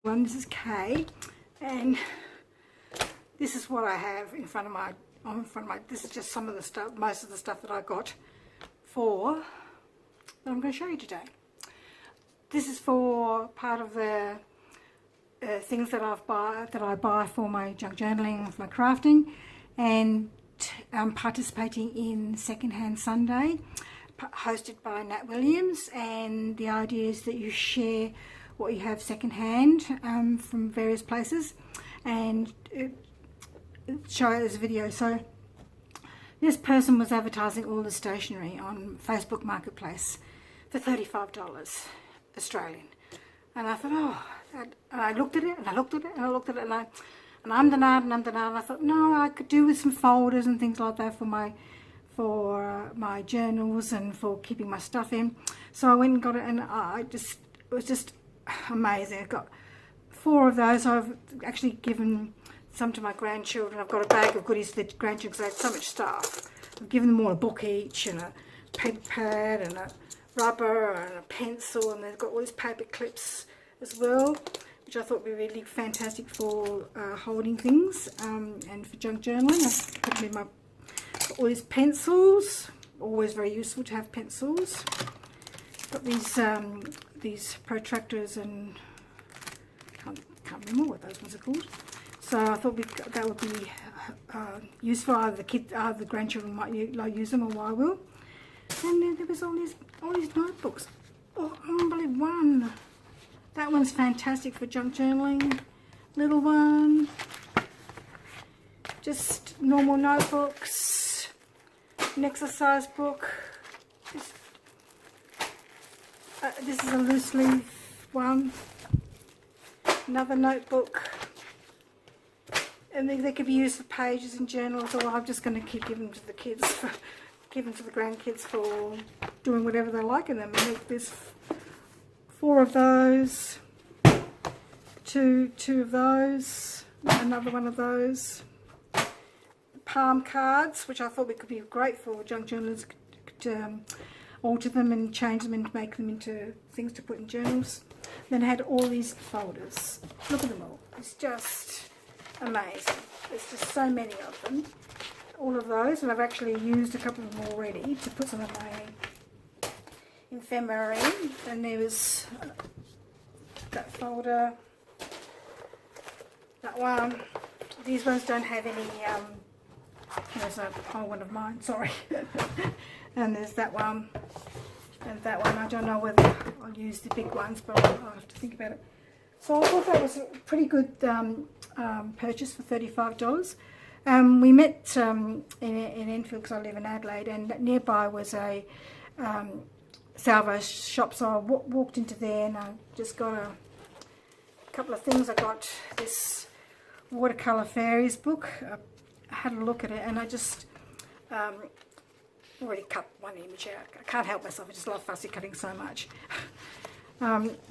This is Kay, and this is what I have in front of my, this is just some of the stuff, most of the stuff that I got that I'm going to show you today. This is for part of the things that I buy for my junk journaling, for my crafting, and I'm participating in Secondhand Sunday, hosted by Nat Williams, and the idea is that you share what you have secondhand from various places and show it as a video. So this person was advertising all the stationery on Facebook Marketplace for $35 Australian, and I thought, oh, and I looked at it and I looked at it and I looked at it, and I'm the nut and I thought, no, I could do with some folders and things like that for my journals and for keeping my stuff in. So I went and got it, and it was just amazing. I've got 4 of those. I've actually given some to my grandchildren. I've got a bag of goodies for the grandchildren because they had so much stuff. I've given them all a book each, and a paper pad, and a rubber, and a pencil, and they've got all these paper clips as well, which I thought would be really fantastic for holding things and for junk journaling. I've put them in all these pencils, always very useful to have pencils. Got these protractors, and can't remember what those ones are called. So I thought that would be useful. Either the grandchildren might use them, or I will. And then there was all these notebooks. Oh, unbelievable! That one's fantastic for junk journaling. Little one, just normal notebooks. An exercise book. This is a loose leaf one. Another notebook. And they could be used for pages and journals, or I'm just going to keep giving them to the kids, give them to the grandkids for doing whatever they like in them. And there's 4 of those, two of those, another one of those. Palm cards, which I thought could be great for junk journalists, could alter them and change them and make them into things to put in journals. Then I had all these folders. Look at them all. It's just amazing. There's just so many of them. All of those, and I've actually used a couple of them already to put some of my ephemera in. And there was that folder, that one. These ones don't have any, there's a whole one of mine, sorry. And there's that one, and that one. I don't know whether I'll use the big ones, but I'll have to think about it. So I thought that was a pretty good purchase for $35. We met in Enfield, because I live in Adelaide, and nearby was a salvo shop, so I walked into there, and I just got a couple of things. I got this Watercolor Fairies book. I had a look at it, and I just already cut one image out. I can't help myself, I just love fussy cutting so much.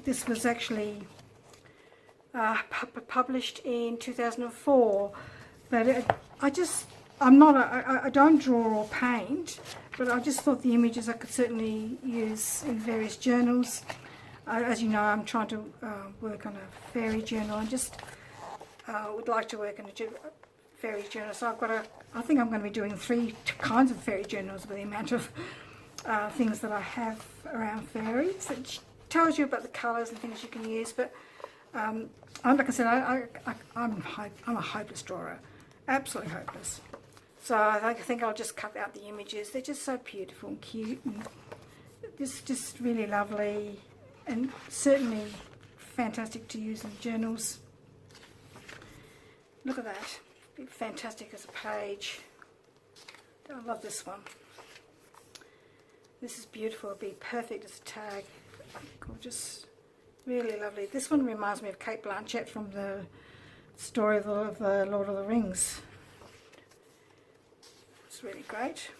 This was actually published in 2004, but I don't draw or paint, but I just thought the images I could certainly use in various journals. As you know, I'm trying to work on a fairy journal. I just would like to work in a fairy journal, so I think I'm going to be doing 3 kinds of fairy journals with the amount of things that I have around fairies. It tells you about the colours and things you can use, but like I said, I'm a hopeless drawer, absolutely hopeless. So I think I'll just cut out the images. They're just so beautiful and cute, and just really lovely, and certainly fantastic to use in journals. Look at that. Fantastic as a page. I love this one. This is beautiful. It'd be perfect as a tag. Gorgeous. Really lovely. This one reminds me of Kate Blanchett from the story of the Lord of the Rings. It's really great.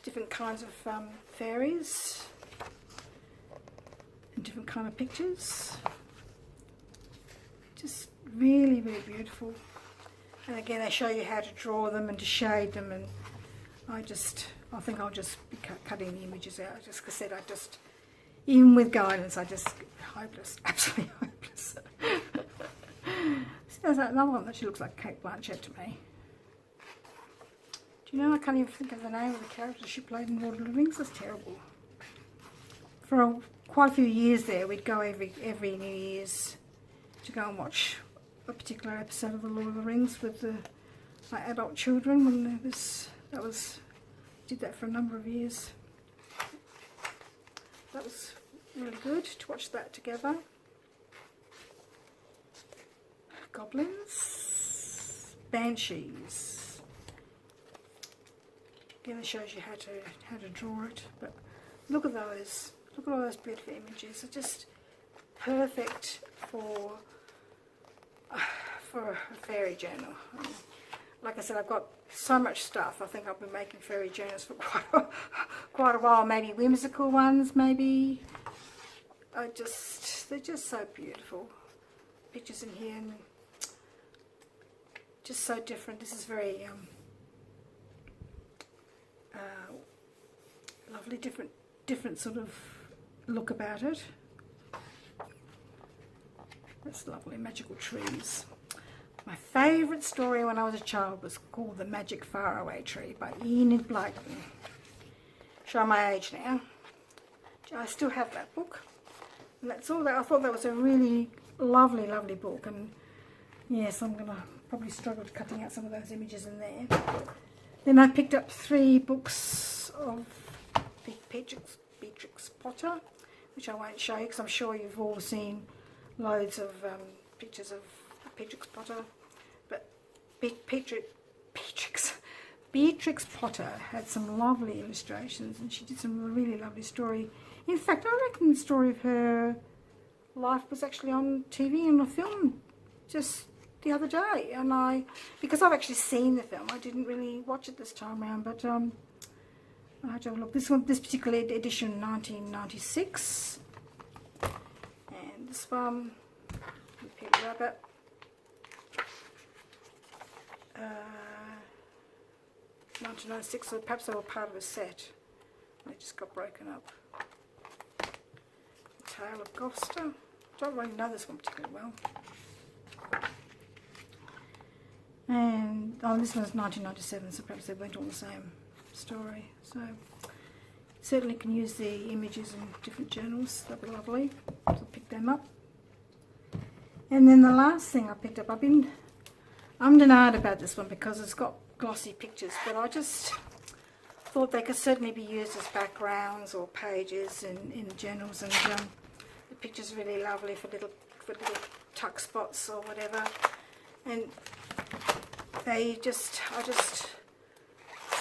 Different kinds of fairies and different kind of pictures. Just really, really beautiful. And again, they show you how to draw them and to shade them, and I think I'll just be cutting the images out, just because I said even with guidance, hopeless, absolutely hopeless. There's another one that she looks like Kate Blanchett to me. Do you know, I can't even think of the name of the character she played in Lord of the Rings. That's terrible. For quite a few years there, we'd go every New Year's to go and watch a particular episode of the Lord of the Rings with my adult children. When did that for a number of years. That was really good to watch that together. Goblins, banshees. Again, it shows you how to draw it. But look at those. Look at all those beautiful images. They're just perfect for a fairy journal. Like I said, I've got so much stuff. I think I've been making fairy journals for quite a while. Maybe whimsical ones, maybe. They're just so beautiful. Pictures in here, and just so different. This is very lovely, different sort of look about it. That's lovely. Magical trees. My favourite story when I was a child was called The Magic Faraway Tree by Enid Blyton. Show my age now. I still have that book. And that's all that. I thought that was a really lovely, lovely book. And yes, I'm going to probably struggle with cutting out some of those images in there. Then I picked up 3 books of Beatrix Potter, which I won't show you because I'm sure you've all seen loads of pictures of Beatrix Potter. But Beatrix Potter had some lovely illustrations, and she did some really lovely story. In fact, I reckon the story of her life was actually on TV and a film just the other day. And because I've actually seen the film, I didn't really watch it this time around, but I had to have a look. This particular edition, 1996, and this one, Peter Rabbit, 1996, or perhaps they were part of a set. They just got broken up. The Tale of Gloucester. Don't really know this one particularly well. And this one's 1997, so perhaps they weren't all the same story. So certainly can use the images in different journals. That'd be lovely. So pick them up. And then the last thing I picked up, I'm denied about this one because it's got glossy pictures, but I just thought they could certainly be used as backgrounds or pages in journals, and the picture's really lovely for little tuck spots or whatever. And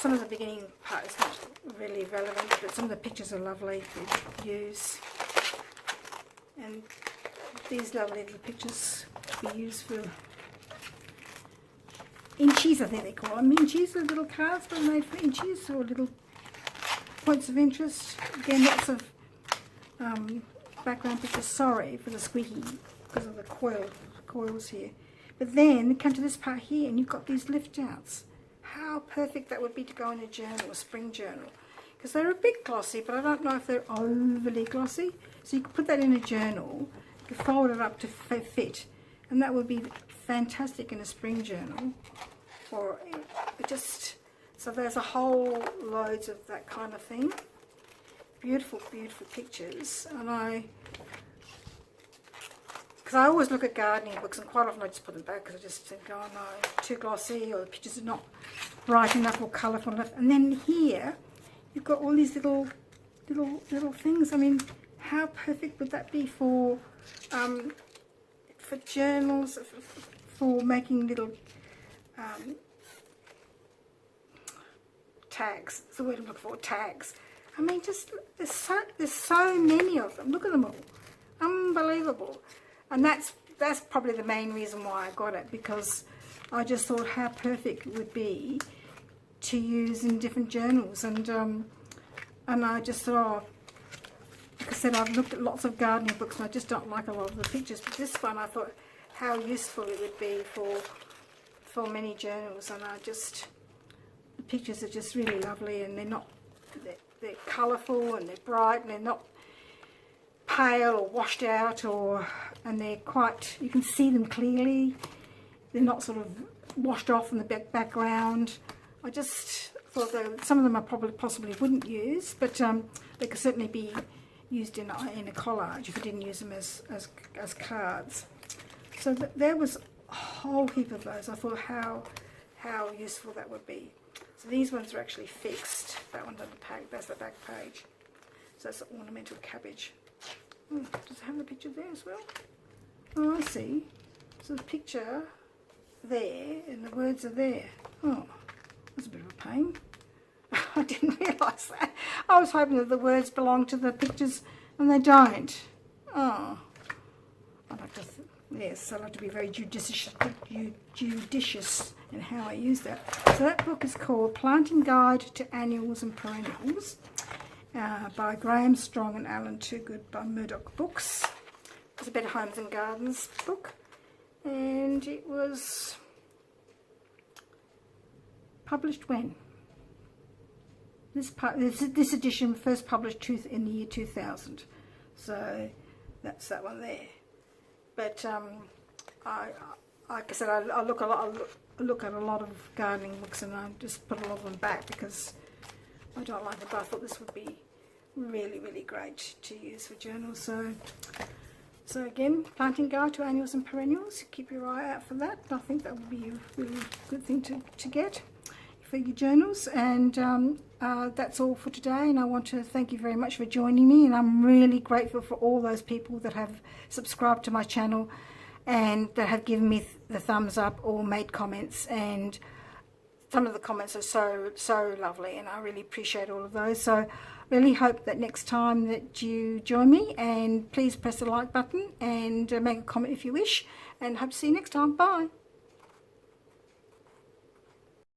some of the beginning part is not really relevant, but some of the pictures are lovely to use. And these lovely little pictures to be used for inchies, I think they call them. Inchies are little cards that are made for inchies, or little points of interest. Again, lots of background pictures. Sorry for the squeaky because of the coils here. But then come to this part here, and you've got these lift outs. How perfect that would be to go in a journal, a spring journal, because they're a bit glossy, but I don't know if they're overly glossy. So you could put that in a journal, you could fold it up to fit, and that would be fantastic in a spring journal. Or so there's a whole loads of that kind of thing. Beautiful, beautiful pictures. And because I always look at gardening books, and quite often I just put them back because I just think, oh no, too glossy, or the pictures are not bright enough or colourful enough. And then here you've got all these little things. I mean, how perfect would that be for journals, for making little tags. That's the word I'm looking for, tags. I mean, just there's so many of them. Look at them all, unbelievable. And that's probably the main reason why I got it, because I just thought how perfect it would be to use in different journals. And I just thought, like I said, I've looked at lots of gardening books and I just don't like a lot of the pictures, but this one I thought how useful it would be for many journals. And the pictures are just really lovely, and they're colourful, and they're bright, and they're not pale or washed out, and they're quite, you can see them clearly, they're not sort of washed off in the background. I just thought that some of them I possibly wouldn't use, but they could certainly be used in a collage if I didn't use them as cards. So there was a whole heap of those. I thought how useful that would be. So these ones are actually fixed. That one's on the page. That's the back page. So that's the ornamental cabbage. Oh, does it have the picture there as well? Oh, I see. So the picture there and the words are there. Oh, that's a bit of a pain. I didn't realise that. I was hoping that the words belong to the pictures and they don't. Oh, I like to. Yes, I like to be very judicious in how I use that. So that book is called Planting Guide to Annuals and Perennials by Graham Strong and Alan Toogood by Murdoch Books. It's a Better Homes and Gardens book, and it was published when? This edition first published in the year 2000. So that's that one there. But like I said, I look at a lot of gardening books, and I just put a lot of them back because I don't like it. But I thought this would be really, really great to use for journals. So again, Planting Guide to Annuals and Perennials. Keep your eye out for that. I think that would be a really good thing to get for your journals. And that's all for today, and I want to thank you very much for joining me, and I'm really grateful for all those people that have subscribed to my channel and that have given me the thumbs up or made comments, and some of the comments are so lovely, and I really appreciate all of those. So really hope that next time that you join me, and please press the like button and make a comment if you wish, and hope to see you next time. Bye.